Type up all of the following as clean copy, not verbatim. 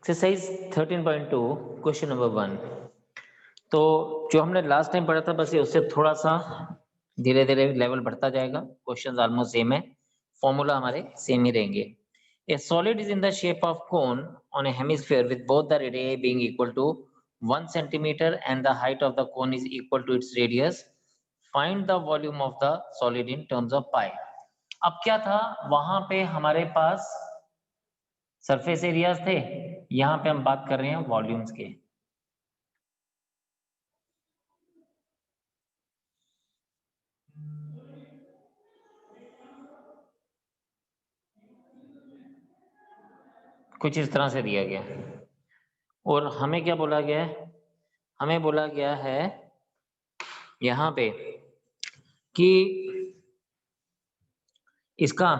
Exercise 13.2 question number 1। तो जो हमने लास्ट टाइम पढ़ा था बस ये उससे थोड़ा सा धीरे धीरे लेवल बढ़ता जाएगा। क्वेश्चंस ऑलमोस्ट सेम है, फॉर्मूला हमारे सेम ही रहेंगे। A solid is in the shape of cone on a hemisphere with both the radius being equal to 1 centimetre and the height of the cone is equal to its radius. Find the volume of the solid in terms of pi. अब क्या था, वहां पे हमारे पास surface areas थे, यहां पे हम बात कर रहे हैं वॉल्यूम्स के। कुछ इस तरह से दिया गया और हमें क्या बोला गया है, हमें बोला गया है यहां पे कि इसका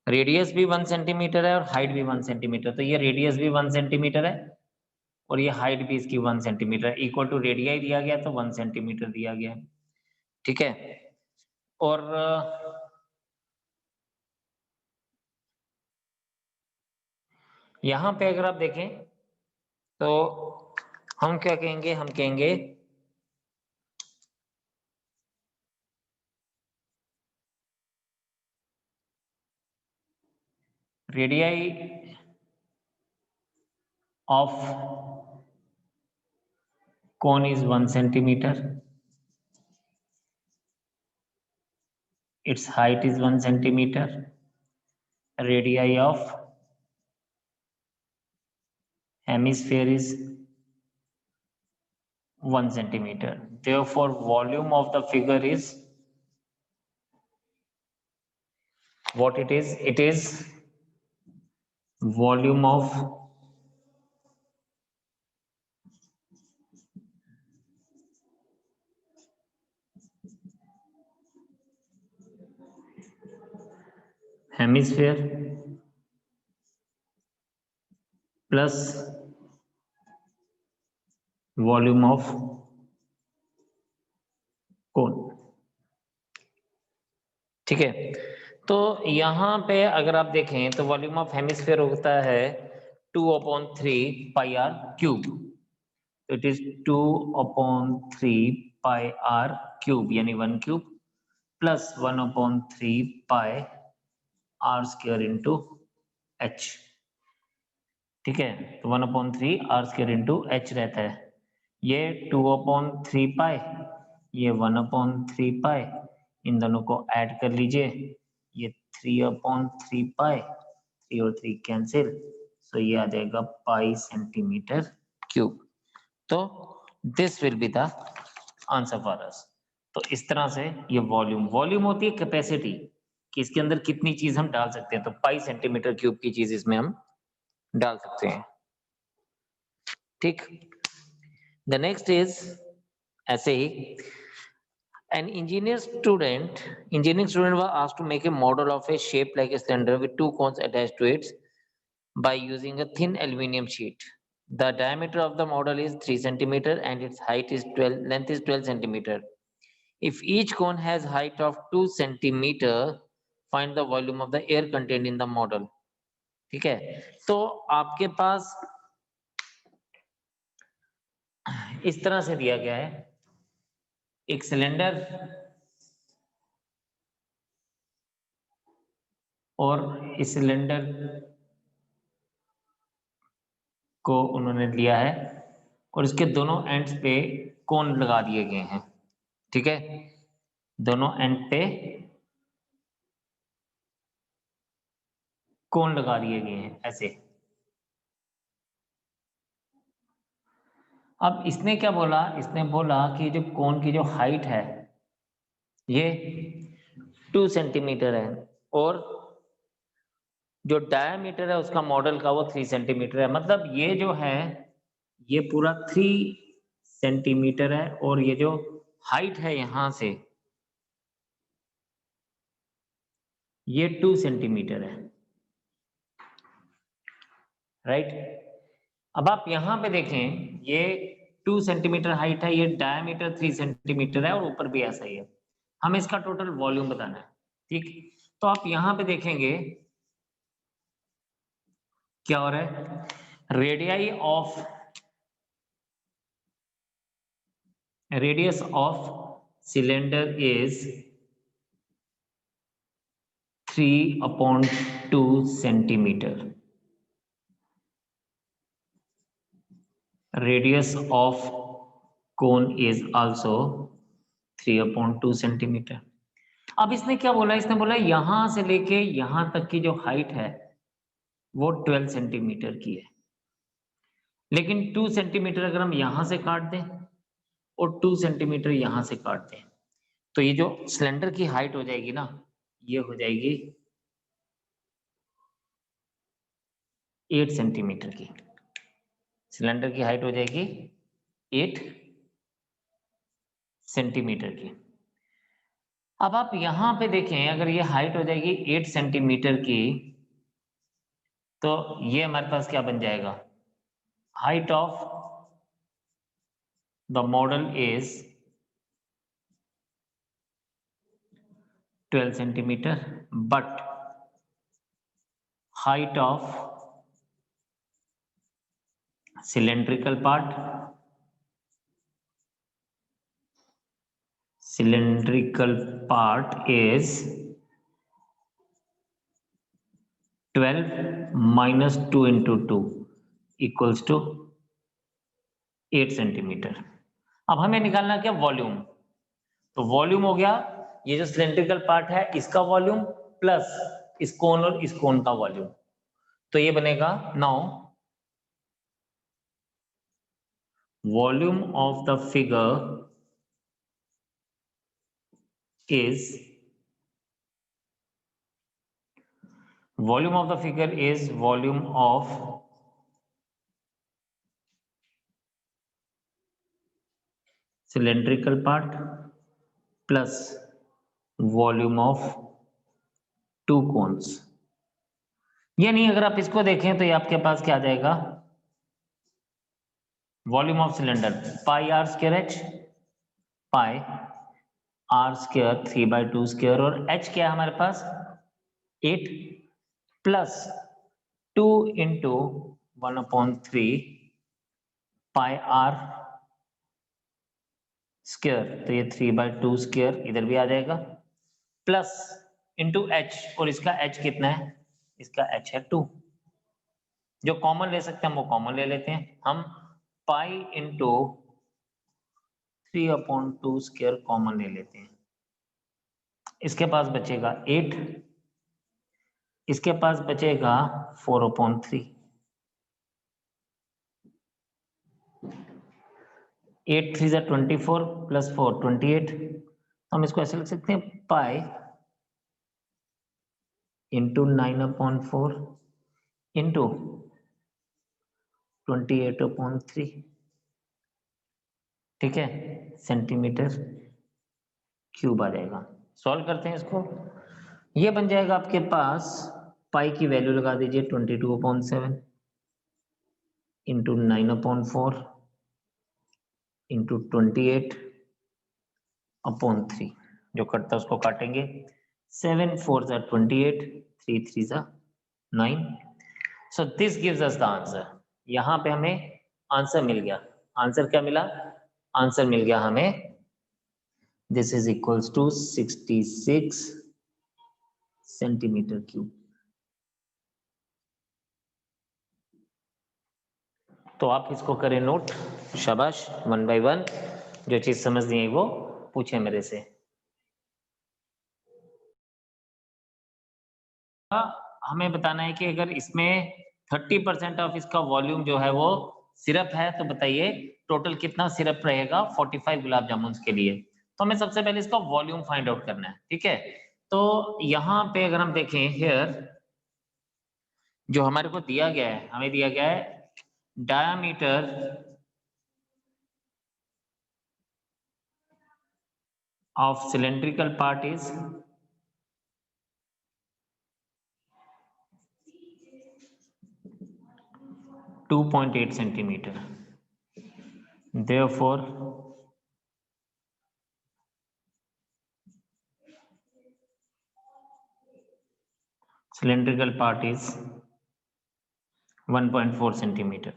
रेडियस भी 1 सेंटीमीटर है और हाइट भी 1 सेंटीमीटर। तो ये रेडियस भी 1 सेंटीमीटर है और ये हाइट भी इसकी 1 सेंटीमीटर इक्वल टू रेडियाई दिया गया, तो 1 सेंटीमीटर दिया गया। ठीक है, और यहां पे अगर आप देखें तो हम क्या कहेंगे, हम कहेंगे radii of cone is 1 centimeter, its height is 1 centimeter, radii of hemisphere is 1 centimeter. Therefore volume of the figure is what it is? It is volume of hemisphere plus volume of cone। ठीक है, तो यहां पे अगर आप देखें तो volume of hemisphere होता है 2/3 पाई आर क्यूब। तो it is 2/3 pi r cube यानी 1 cube plus 1/3 pi r square into h. ठीक है, तो 1/3 आर स्क्वायर इंटू एच रहता है। ये 2/3 पाई, ये 1/3 पाई, इन दोनों को ऐड कर लीजिए, ये 3/3 पाई, 3 और 3 कैंसिल, सो ये आ जाएगा पाई सेंटीमीटर क्यूब। तो this will be the answer for us. तो इस तरह से ये वॉल्यूम होती है कैपेसिटी कि इसके अंदर कितनी चीज हम डाल सकते हैं, तो पाई सेंटीमीटर क्यूब की चीज इसमें हम डाल सकते हैं। ठीक, द नेक्स्ट इज ऐसे ही engineering student was asked to make a model of a shape like a cylinder with 2 cones attached to it by using a thin aluminum sheet. The diameter of the model is 3 centimeter and its length is 12 centimeter. If each cone has height of 2 centimeter, find the volume of the air contained in the model. ठीक है, तो आपके पास इस तरह से दिया गया है एक सिलेंडर और इस सिलेंडर को उन्होंने लिया है और इसके दोनों एंड्स पे कोन लगा दिए गए हैं। ठीक है, दोनों एंड पे कोन लगा दिए गए हैं ऐसे। अब इसने क्या बोला, इसने बोला कि जो कोन की जो हाइट है ये 2 सेंटीमीटर है और जो डायमीटर है उसका मॉडल का वो 3 सेंटीमीटर है। मतलब ये जो है ये पूरा 3 सेंटीमीटर है और ये जो हाइट है यहां से ये 2 सेंटीमीटर है। राइट, अब आप यहां पे देखें ये 2 सेंटीमीटर हाइट है, ये डायमीटर 3 सेंटीमीटर है और ऊपर भी ऐसा ही है। हमें इसका टोटल वॉल्यूम बताना है। ठीक, तो आप यहां पे देखेंगे क्या हो रहा है, radius of cylinder is 3/2 centimeter. Radius of cone is also 3/2 centimeter. अब इसने क्या बोला, इसने बोला यहां से लेके यहां तक की जो हाइट है वो 12 सेंटीमीटर की है, लेकिन 2 सेंटीमीटर अगर हम यहां से काट दें और 2 सेंटीमीटर यहां से काट दें तो ये जो सिलेंडर की हाइट हो जाएगी ना, ये हो जाएगी 8 सेंटीमीटर की। सिलेंडर की हाइट हो जाएगी 8 सेंटीमीटर की। अब आप यहां पे देखें, अगर ये हाइट हो जाएगी 8 सेंटीमीटर की तो ये हमारे पास क्या बन जाएगा, height of the model is 12 centimetre, but height of cylindrical part is 12 minus 2 into 2 equals to 8 centimetre. अब हमें निकालना क्या, वॉल्यूम। तो वॉल्यूम हो गया ये जो सिलेंड्रिकल पार्ट है इसका वॉल्यूम प्लस इस कोन और इस कोन का वॉल्यूम, तो ये बनेगा now volume of the figure is volume of the figure is volume of cylindrical part plus volume of two cones। यानी अगर आप इसको देखें तो ये आपके पास क्या आ जाएगा, volume of cylinder pi r square h, pi r square 3/2 square, और एच क्या है हमारे पास 8 plus 2 into 1/3 pi r square, तो ये 3/2 स्क्वायर इधर भी आ जाएगा, प्लस इंटू एच, और इसका एच कितना है, इसका एच है 2। जो कॉमन ले सकते हैं हम वो कॉमन ले लेते हैं, हम पाई इंटू 3/2 स्क्वायर कॉमन ले लेते हैं। इसके पास बचेगा 8, इसके पास बचेगा 4/3। 8 3 जा 24 प्लस 4 28, हम इसको ऐसे लिख सकते हैं पाई इंटू 9/4 इंटू 28/3, ठीक है, सेंटीमीटर क्यूब आ जाएगा। सॉल्व करते हैं इसको, ये बन जाएगा आपके पास, पाई की वैल्यू लगा दीजिए 22/7 इंटू 9/4 इंटू 28/3, जो कटता है उसको काटेंगे, 7 4 जा 28, 3 3 जा 9। So this gives us the answer. यहाँ पे हमें आंसर मिल गया। आंसर क्या मिला, आंसर मिल गया हमें, this is equals to 66 centimetre cube. तो आप इसको करें नोट, शाबाश, 1 by 1 जो चीज समझ नहीं आई वो पूछे मेरे से। हमें बताना है कि अगर इसमें 30% ऑफ इसका वॉल्यूम जो है वो सिरप है, तो बताइए टोटल कितना सिरप रहेगा 45 गुलाब जामुन के लिए। तो हमें सबसे पहले इसका वॉल्यूम फाइंड आउट करना है, ठीक है। तो यहाँ पे अगर हम देखें हियर, जो हमारे को दिया गया है, हमें दिया गया है diameter of cylindrical part is 2.8 centimeter. Therefore, cylindrical part is 1.4 centimetre.